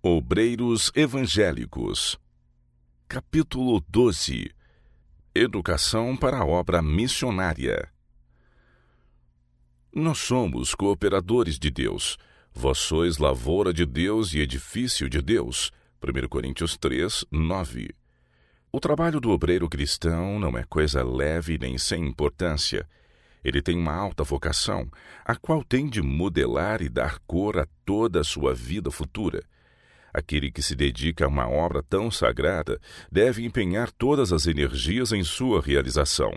Obreiros Evangélicos. Capítulo 12. Educação para a obra missionária. Nós somos cooperadores de Deus. Vós sois lavoura de Deus e edifício de Deus. 1 Coríntios 3, 9. O trabalho do obreiro cristão não é coisa leve nem sem importância. Ele tem uma alta vocação, a qual tem de modelar e dar cor a toda a sua vida futura. Aquele que se dedica a uma obra tão sagrada deve empenhar todas as energias em sua realização.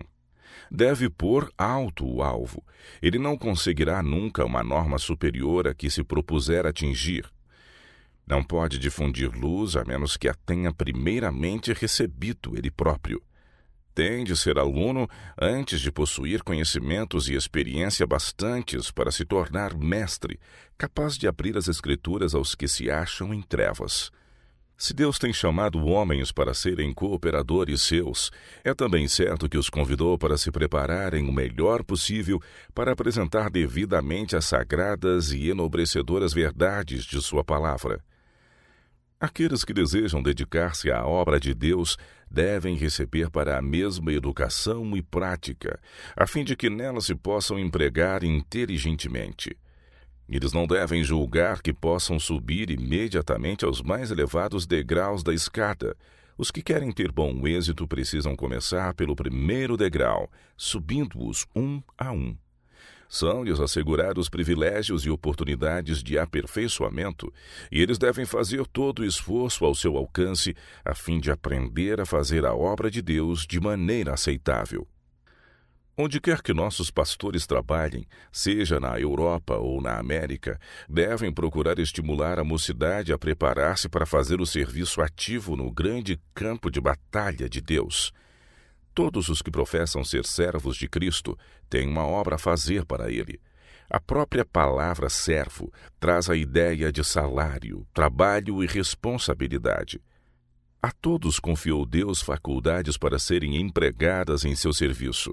Deve pôr alto o alvo. Ele não conseguirá nunca uma norma superior a que se propuser atingir. Não pode difundir luz a menos que a tenha primeiramente recebido ele próprio. Tem de ser aluno antes de possuir conhecimentos e experiência bastantes para se tornar mestre, capaz de abrir as Escrituras aos que se acham em trevas. Se Deus tem chamado homens para serem cooperadores seus, é também certo que os convidou para se prepararem o melhor possível para apresentar devidamente as sagradas e enobrecedoras verdades de sua palavra. Aqueles que desejam dedicar-se à obra de Deus devem receber para a mesma educação e prática, a fim de que nela se possam empregar inteligentemente. Eles não devem julgar que possam subir imediatamente aos mais elevados degraus da escada. Os que querem ter bom êxito precisam começar pelo primeiro degrau, subindo-os um a um. São-lhes assegurados privilégios e oportunidades de aperfeiçoamento, e eles devem fazer todo o esforço ao seu alcance, a fim de aprender a fazer a obra de Deus de maneira aceitável. Onde quer que nossos pastores trabalhem, seja na Europa ou na América, devem procurar estimular a mocidade a preparar-se para fazer o serviço ativo no grande campo de batalha de Deus. Todos os que professam ser servos de Cristo têm uma obra a fazer para Ele. A própria palavra servo traz a ideia de salário, trabalho e responsabilidade. A todos confiou Deus faculdades para serem empregadas em seu serviço.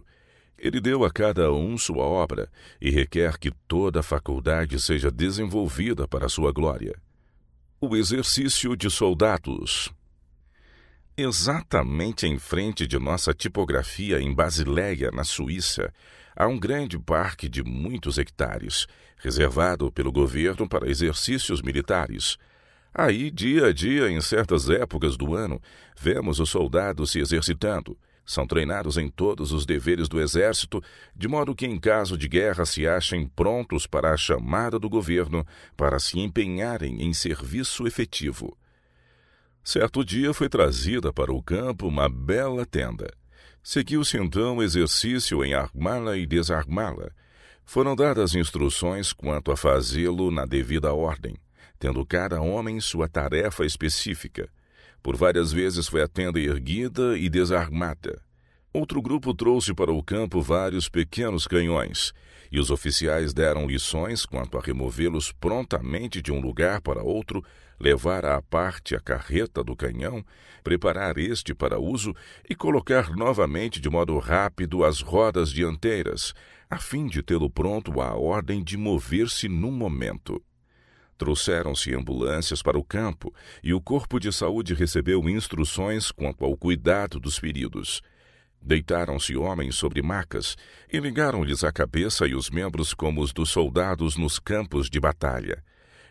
Ele deu a cada um sua obra e requer que toda a faculdade seja desenvolvida para a sua glória. O exercício de soldados. Exatamente em frente de nossa tipografia em Basileia, na Suíça, há um grande parque de muitos hectares, reservado pelo governo para exercícios militares. Aí, dia a dia, em certas épocas do ano, vemos os soldados se exercitando. São treinados em todos os deveres do exército, de modo que em caso de guerra se achem prontos para a chamada do governo para se empenharem em serviço efetivo. Certo dia foi trazida para o campo uma bela tenda. Seguiu-se então o exercício em armá-la e desarmá-la. Foram dadas instruções quanto a fazê-lo na devida ordem, tendo cada homem sua tarefa específica. Por várias vezes foi a tenda erguida e desarmada. Outro grupo trouxe para o campo vários pequenos canhões, e os oficiais deram lições quanto a removê-los prontamente de um lugar para outro, levar à parte a carreta do canhão, preparar este para uso e colocar novamente de modo rápido as rodas dianteiras, a fim de tê-lo pronto à ordem de mover-se num momento. Trouxeram-se ambulâncias para o campo e o corpo de saúde recebeu instruções quanto ao cuidado dos feridos. Deitaram-se homens sobre macas e ligaram-lhes a cabeça e os membros como os dos soldados nos campos de batalha.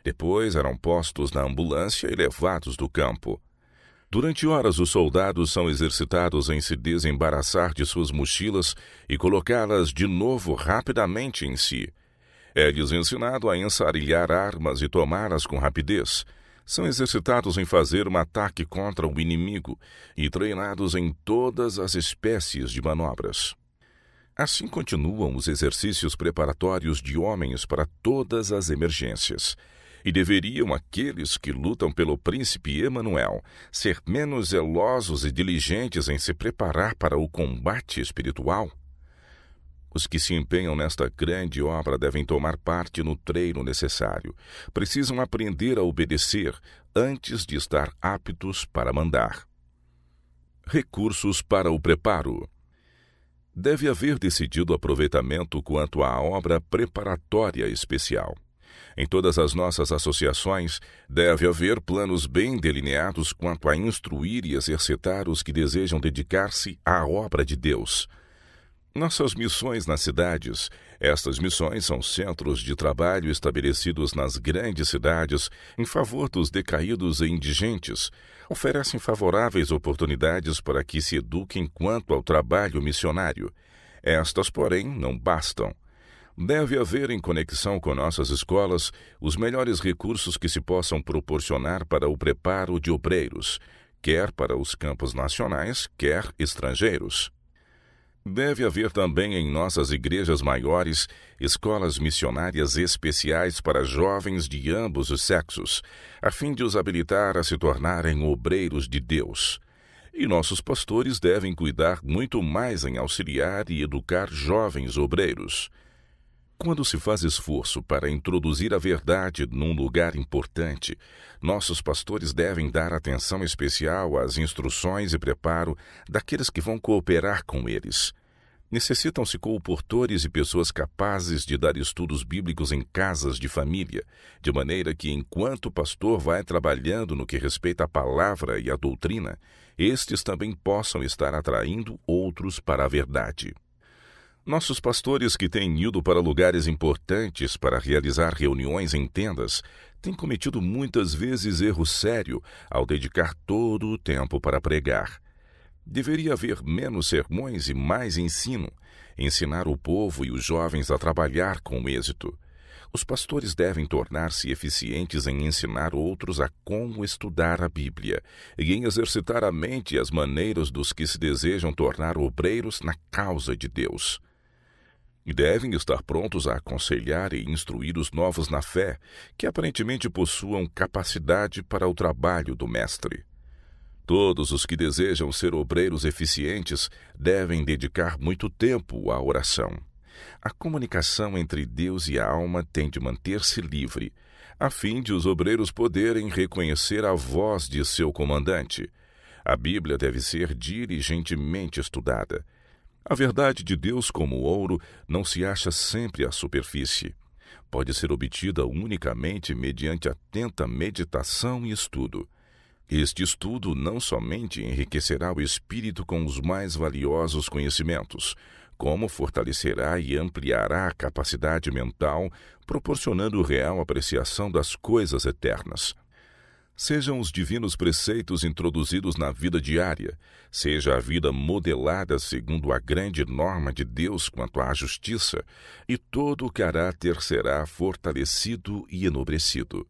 Depois eram postos na ambulância e levados do campo. Durante horas os soldados são exercitados em se desembaraçar de suas mochilas e colocá-las de novo rapidamente em si. É-lhes ensinado a ensarilhar armas e tomá-las com rapidez. São exercitados em fazer um ataque contra o inimigo e treinados em todas as espécies de manobras. Assim continuam os exercícios preparatórios de homens para todas as emergências. E deveriam aqueles que lutam pelo príncipe Emanuel ser menos zelosos e diligentes em se preparar para o combate espiritual? Os que se empenham nesta grande obra devem tomar parte no treino necessário. Precisam aprender a obedecer antes de estar aptos para mandar. Recursos para o preparo. Deve haver decidido aproveitamento quanto à obra preparatória especial. Em todas as nossas associações, deve haver planos bem delineados quanto a instruir e exercitar os que desejam dedicar-se à obra de Deus. Nossas missões nas cidades. Estas missões são centros de trabalho estabelecidos nas grandes cidades em favor dos decaídos e indigentes. Oferecem favoráveis oportunidades para que se eduquem quanto ao trabalho missionário. Estas, porém, não bastam. Deve haver, em conexão com nossas escolas, os melhores recursos que se possam proporcionar para o preparo de obreiros, quer para os campos nacionais, quer estrangeiros. Deve haver também em nossas igrejas maiores escolas missionárias especiais para jovens de ambos os sexos, a fim de os habilitar a se tornarem obreiros de Deus. E nossos pastores devem cuidar muito mais em auxiliar e educar jovens obreiros. Quando se faz esforço para introduzir a verdade num lugar importante, nossos pastores devem dar atenção especial às instruções e preparo daqueles que vão cooperar com eles. Necessitam-se colportores e pessoas capazes de dar estudos bíblicos em casas de família, de maneira que, enquanto o pastor vai trabalhando no que respeita à palavra e à doutrina, estes também possam estar atraindo outros para a verdade. Nossos pastores que têm ido para lugares importantes para realizar reuniões em tendas têm cometido muitas vezes erro sério ao dedicar todo o tempo para pregar. Deveria haver menos sermões e mais ensino, ensinar o povo e os jovens a trabalhar com êxito. Os pastores devem tornar-se eficientes em ensinar outros a como estudar a Bíblia e em exercitar a mente e as maneiras dos que se desejam tornar obreiros na causa de Deus. E devem estar prontos a aconselhar e instruir os novos na fé, que aparentemente possuam capacidade para o trabalho do Mestre. Todos os que desejam ser obreiros eficientes devem dedicar muito tempo à oração. A comunicação entre Deus e a alma tem de manter-se livre, a fim de os obreiros poderem reconhecer a voz de seu comandante. A Bíblia deve ser diligentemente estudada. A verdade de Deus, como ouro, não se acha sempre à superfície. Pode ser obtida unicamente mediante atenta meditação e estudo. Este estudo não somente enriquecerá o espírito com os mais valiosos conhecimentos, como fortalecerá e ampliará a capacidade mental, proporcionando real apreciação das coisas eternas. Sejam os divinos preceitos introduzidos na vida diária, seja a vida modelada segundo a grande norma de Deus quanto à justiça, e todo o caráter será fortalecido e enobrecido.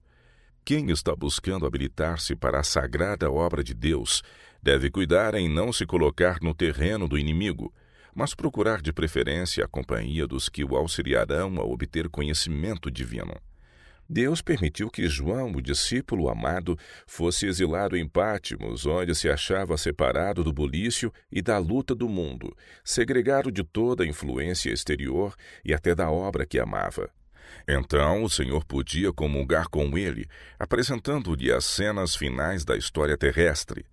Quem está buscando habilitar-se para a sagrada obra de Deus deve cuidar em não se colocar no terreno do inimigo, mas procurar de preferência a companhia dos que o auxiliarão a obter conhecimento divino. Deus permitiu que João, o discípulo amado, fosse exilado em Pátimos, onde se achava separado do bulício e da luta do mundo, segregado de toda a influência exterior e até da obra que amava. Então o Senhor podia comungar com ele, apresentando-lhe as cenas finais da história terrestre.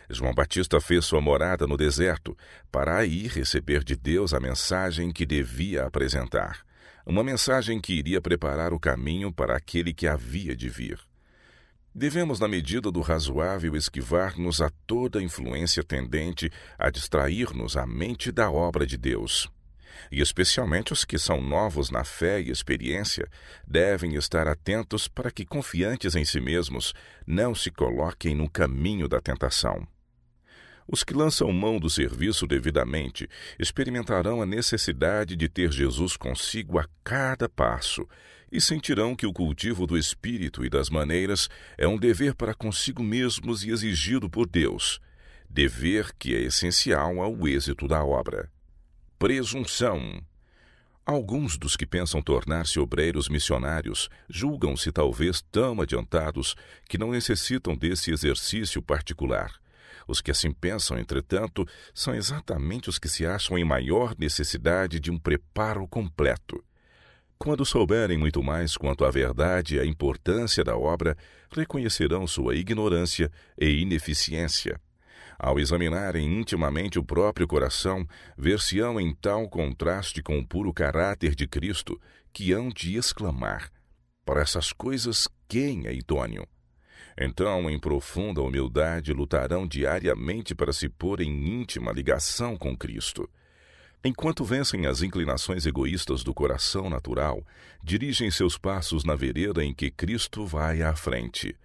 João Batista fez sua morada no deserto, para aí receber de Deus a mensagem que devia apresentar. Uma mensagem que iria preparar o caminho para aquele que havia de vir. Devemos, na medida do razoável, esquivar-nos a toda influência tendente a distrair-nos a mente da obra de Deus. E especialmente os que são novos na fé e experiência, devem estar atentos para que, confiantes em si mesmos, não se coloquem no caminho da tentação. Os que lançam mão do serviço devidamente experimentarão a necessidade de ter Jesus consigo a cada passo e sentirão que o cultivo do espírito e das maneiras é um dever para consigo mesmos e exigido por Deus, dever que é essencial ao êxito da obra. Presunção. Alguns dos que pensam tornar-se obreiros missionários julgam-se talvez tão adiantados que não necessitam desse exercício particular. Os que assim pensam, entretanto, são exatamente os que se acham em maior necessidade de um preparo completo. Quando souberem muito mais quanto à verdade e à importância da obra, reconhecerão sua ignorância e ineficiência. Ao examinarem intimamente o próprio coração, ver-se-ão em tal contraste com o puro caráter de Cristo, que hão de exclamar: Para essas coisas, quem é idôneo? Então, em profunda humildade, lutarão diariamente para se pôr em íntima ligação com Cristo. Enquanto vencem as inclinações egoístas do coração natural, dirigem seus passos na vereda em que Cristo vai à frente.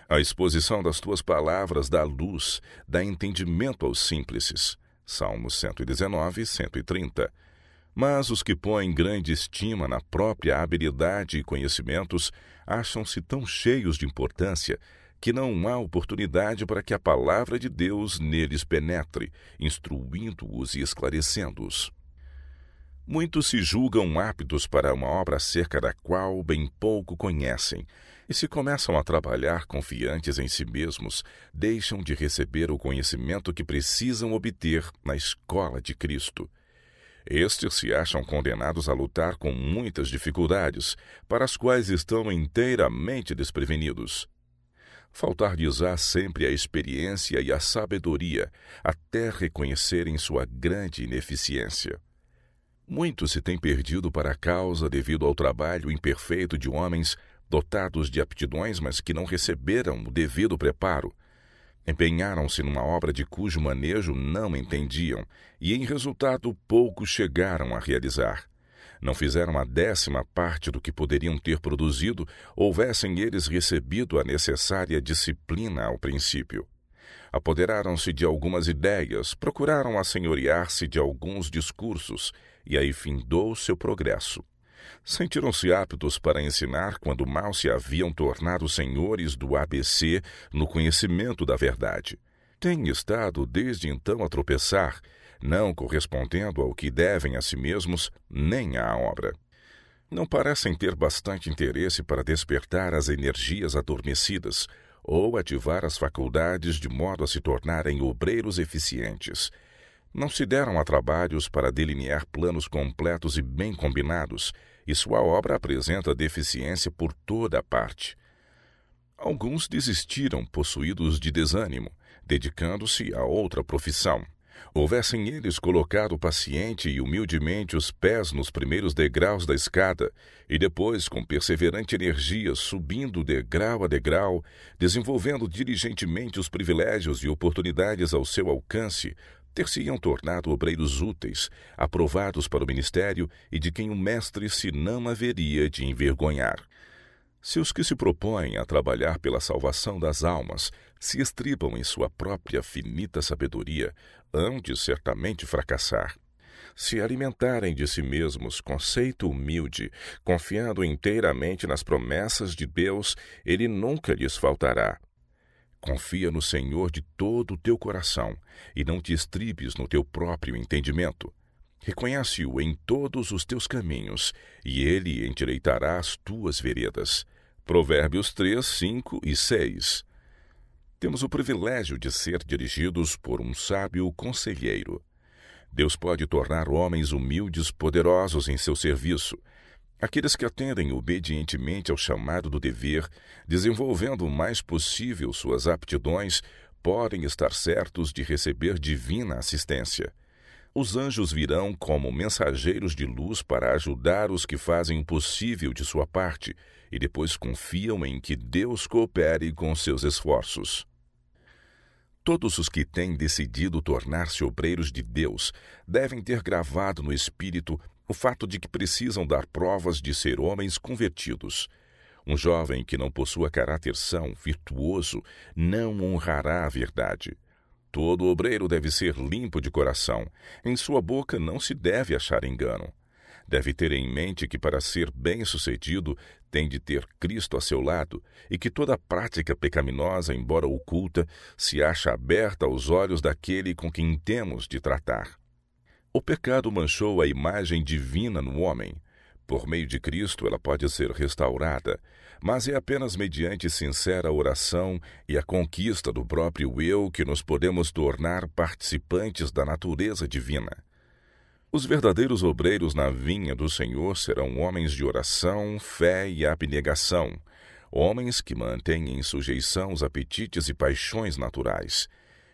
A exposição das tuas palavras dá luz, dá entendimento aos simples. Salmos 119, 130. Mas os que põem grande estima na própria habilidade e conhecimentos acham-se tão cheios de importância que não há oportunidade para que a palavra de Deus neles penetre, instruindo-os e esclarecendo-os. Muitos se julgam aptos para uma obra acerca da qual bem pouco conhecem, e se começam a trabalhar confiantes em si mesmos, deixam de receber o conhecimento que precisam obter na escola de Cristo. Estes se acham condenados a lutar com muitas dificuldades, para as quais estão inteiramente desprevenidos. Faltar-lhes-á sempre a experiência e a sabedoria, até reconhecerem sua grande ineficiência. Muitos se têm perdido para a causa devido ao trabalho imperfeito de homens dotados de aptidões, mas que não receberam o devido preparo. Empenharam-se numa obra de cujo manejo não entendiam, e em resultado pouco chegaram a realizar. Não fizeram a 10ª parte do que poderiam ter produzido, houvessem eles recebido a necessária disciplina ao princípio. Apoderaram-se de algumas ideias, procuraram assenhorear-se de alguns discursos, e aí findou seu progresso. Sentiram-se aptos para ensinar quando mal se haviam tornado senhores do ABC no conhecimento da verdade. Têm estado desde então a tropeçar, não correspondendo ao que devem a si mesmos, nem à obra. Não parecem ter bastante interesse para despertar as energias adormecidas ou ativar as faculdades de modo a se tornarem obreiros eficientes. Não se deram a trabalhos para delinear planos completos e bem combinados, e sua obra apresenta deficiência por toda a parte. Alguns desistiram, possuídos de desânimo, dedicando-se a outra profissão. Houvessem eles colocado paciente e humildemente os pés nos primeiros degraus da escada, e depois, com perseverante energia, subindo degrau a degrau, desenvolvendo diligentemente os privilégios e oportunidades ao seu alcance, ter-se-iam tornado obreiros úteis, aprovados para o ministério e de quem o mestre se não haveria de envergonhar. Se os que se propõem a trabalhar pela salvação das almas se estribam em sua própria finita sabedoria, hão de certamente fracassar. Se alimentarem de si mesmos conceito humilde, confiando inteiramente nas promessas de Deus, ele nunca lhes faltará. Confia no Senhor de todo o teu coração, e não te estribes no teu próprio entendimento. Reconhece-o em todos os teus caminhos, e ele endireitará as tuas veredas. Provérbios 3, 5 e 6. Temos o privilégio de ser dirigidos por um sábio conselheiro. Deus pode tornar homens humildes poderosos em seu serviço. Aqueles que atendem obedientemente ao chamado do dever, desenvolvendo o mais possível suas aptidões, podem estar certos de receber divina assistência. Os anjos virão como mensageiros de luz para ajudar os que fazem o possível de sua parte e depois confiam em que Deus coopere com seus esforços. Todos os que têm decidido tornar-se obreiros de Deus devem ter gravado no espírito o fato de que precisam dar provas de ser homens convertidos. Um jovem que não possua caráter são, virtuoso, não honrará a verdade. Todo obreiro deve ser limpo de coração. Em sua boca não se deve achar engano. Deve ter em mente que para ser bem-sucedido tem de ter Cristo a seu lado e que toda prática pecaminosa, embora oculta, se acha aberta aos olhos daquele com quem temos de tratar. O pecado manchou a imagem divina no homem. Por meio de Cristo ela pode ser restaurada, mas é apenas mediante sincera oração e a conquista do próprio eu que nos podemos tornar participantes da natureza divina. Os verdadeiros obreiros na vinha do Senhor serão homens de oração, fé e abnegação, homens que mantêm em sujeição os apetites e paixões naturais.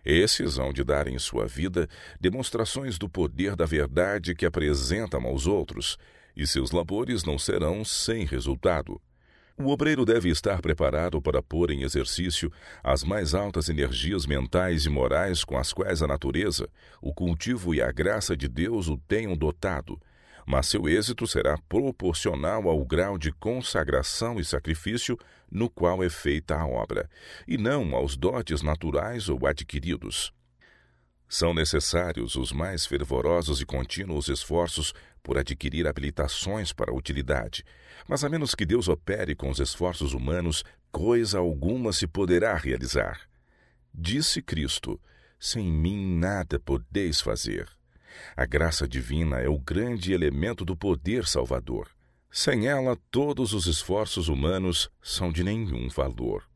Esses hão de dar em sua vida demonstrações do poder da verdade que apresentam aos outros, e seus labores não serão sem resultado. O obreiro deve estar preparado para pôr em exercício as mais altas energias mentais e morais com as quais a natureza, o cultivo e a graça de Deus o tenham dotado, mas seu êxito será proporcional ao grau de consagração e sacrifício no qual é feita a obra, e não aos dotes naturais ou adquiridos. São necessários os mais fervorosos e contínuos esforços por adquirir habilitações para a utilidade, mas a menos que Deus opere com os esforços humanos, coisa alguma se poderá realizar. Disse Cristo: sem mim nada podeis fazer. A graça divina é o grande elemento do poder salvador. Sem ela, todos os esforços humanos são de nenhum valor.